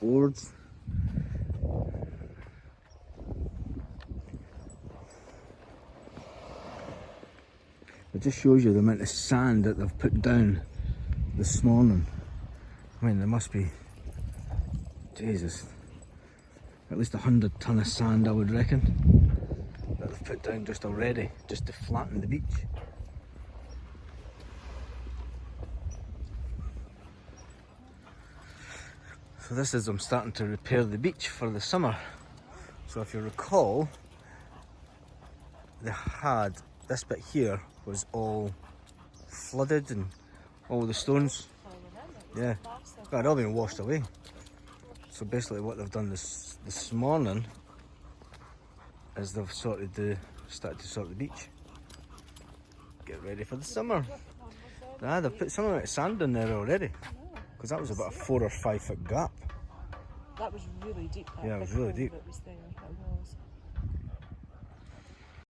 boards. It just shows you the amount of sand that they've put down this morning. I mean, there must be, Jesus, at least 100 ton of sand, I would reckon, that they've put down just already, just to flatten the beach. So this is them starting to repair the beach for the summer. So if you recall, they had, this bit here was all flooded and all the stones, yeah, had all been washed away. So basically what they've done this morning is they've started to sort the beach. Get ready for the summer. Ah, they've put some amount of sand in there already. Because that was about a 4 or 5 foot gap. That was really deep. Yeah, it was really deep. That was there. It was.